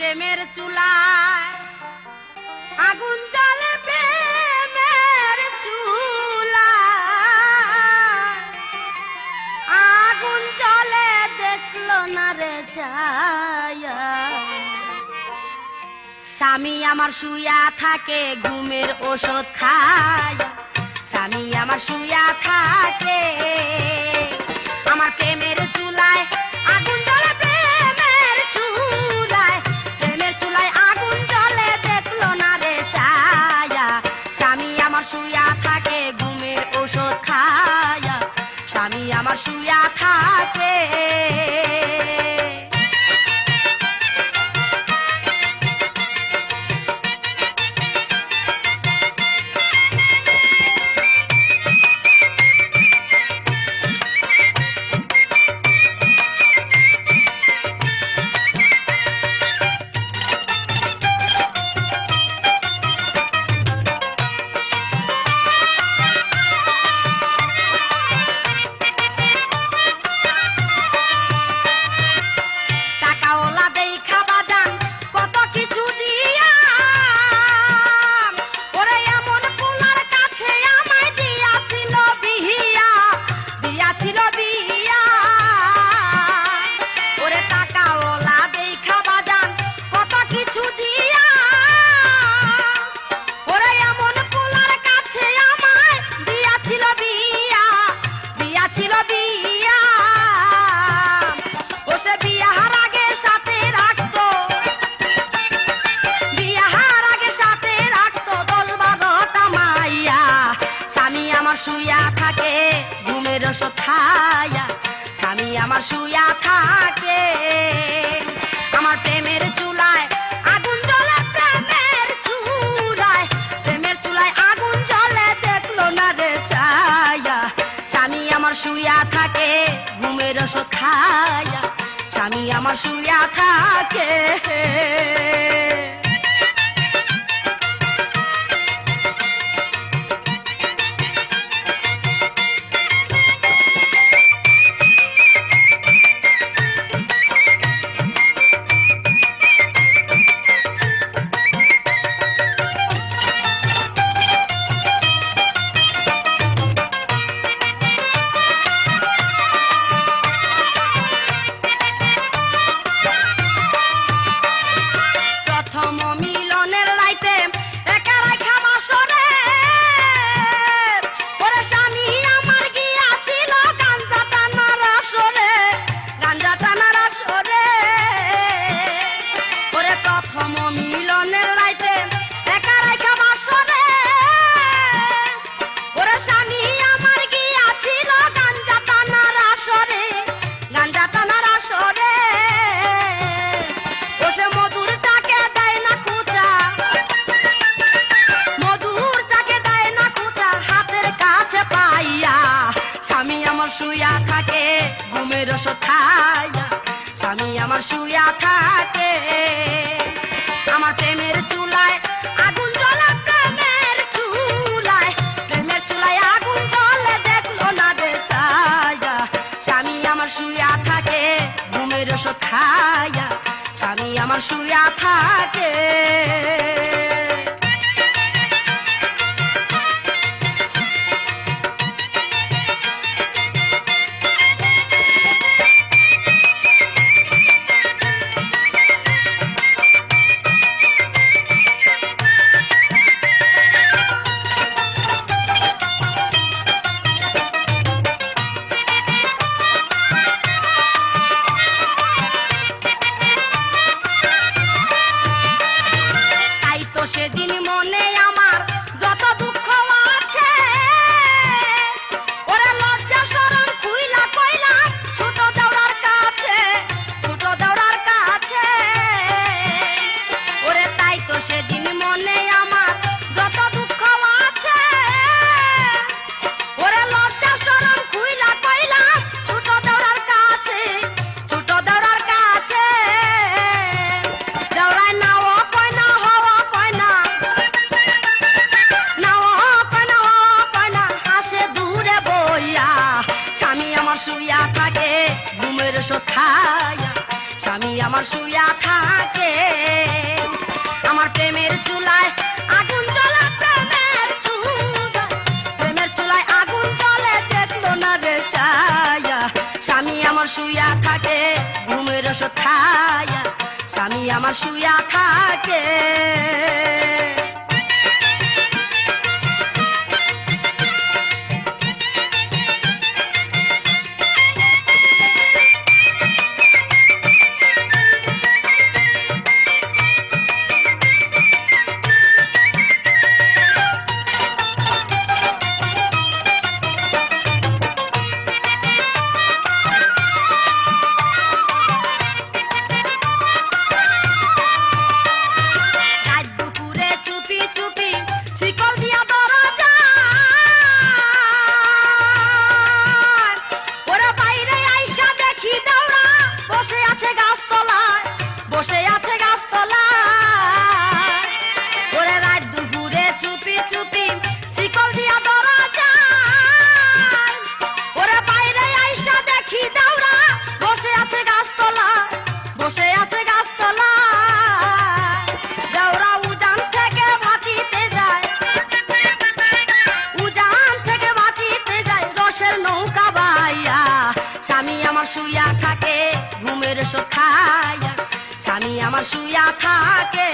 প্রেমের চুলায় আগুন জ্বলে, প্রেমের চুলায় আগুন জ্বলে, দেখলো না রে ছায়া। স্বামী আমার শুয়া থাকে, ঘুমের ওষুধ খায়। স্বামী আমার শুয়া থাকে, আমার প্রেমের চুলায় আগুন জ্বলে, প্রেমের চুলায়, প্রেমের চুলায় আগুন জ্বলে, দেখলো না রে ছায়া। স্বামী আমার শুয়া থাকে, ঘুমের ওষুধ খায়। স্বামী আমার শুয়া থাকে। শুয়া থাকে, ঘুমের ওষুধ খায়া। স্বামী আমার শুয়া থাকে, আমার প্রেমের চুলায় আগুন জ্বলে, প্রেমের চুলায়, প্রেমের চুলায় আগুন জ্বলে, দেখলো না রে ছায়া। স্বামী আমার শুয়া থাকে, ঘুমের ওষুধ খায়া। স্বামী আমার শুয়া থাকে। শুয়া থাকে, ঘুমের ওষুধ খায়া। স্বামী আমার শুয়া থাকে, আমার প্রেমের চুলায় আগুন জ্বলে, প্রেমের চুলায়, প্রেমের চুলায় আগুন জ্বলে, দেখলো না রে ছায়া। স্বামী আমার শুয়া থাকে, ঘুমের ওষুধ খায়া। স্বামী আমার শুয়া থাকে। সেদিন মনে আমার যত দুঃখ আছে, ওরে লজ্জা শরম খুইলা কইলাম ছোট দেওরার কাছে, ছোট দেওরার কাছে। ওরে তাই তো সেদিন মনে আমার যত দুঃখ আছে, ওরে লজ্জা শরম খুইলা কইলাম ছোট দেওরার কাছে, ছোট দেওরার কাছে। দেওরায় নাও কয় না, হওয়া কয় না, শুয়া থাকে, ঘুমের ওষুধ খায়া। স্বামী আমার শুয়া থাকে। ওষুধ খাইয়া স্বামী আমার শুয়া থাকে। বসে আছে গাছতলায়, ওরে রাত দুপুরে চুপি চুপি শিকল দিয়া ধরা যায়, ওরে বাইরে আইসা দেখি দাওরা বসে আছে গাছতলায়, বসে আছে গাছতলায়। দাওরা উজান থেকে ভাটিতে যায়, উজান থেকে ভাটিতে যায় রসের নৌকা বাইয়া, স্বামী আমার শুইয়া থাকে ঘুমের ওষুধ খাইয়া, স্বামী আমার শুইয়া থাকে।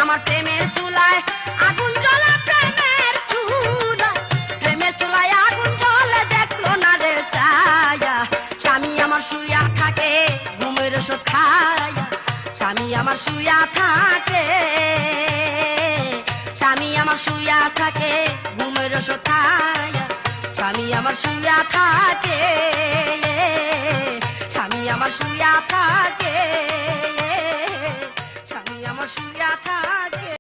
আমার প্রেমের চুলায় আগুন জ্বলে, প্রেমের চুলায়, প্রেমের চুলায় আগুন জ্বলে দেখলো না রে ছায়া, স্বামী আমার শুইয়া থাকে ঘুমের ওষুধ খাইয়া, স্বামী আমার শুইয়া থাকে, স্বামী আমার শুইয়া থাকে ঘুমের ওষুধ খাইয়া, স্বামী আমার শুইয়া থাকে, স্বামী আমার শুইয়া থাকে, স্বামী আমার শুইয়া থাকে।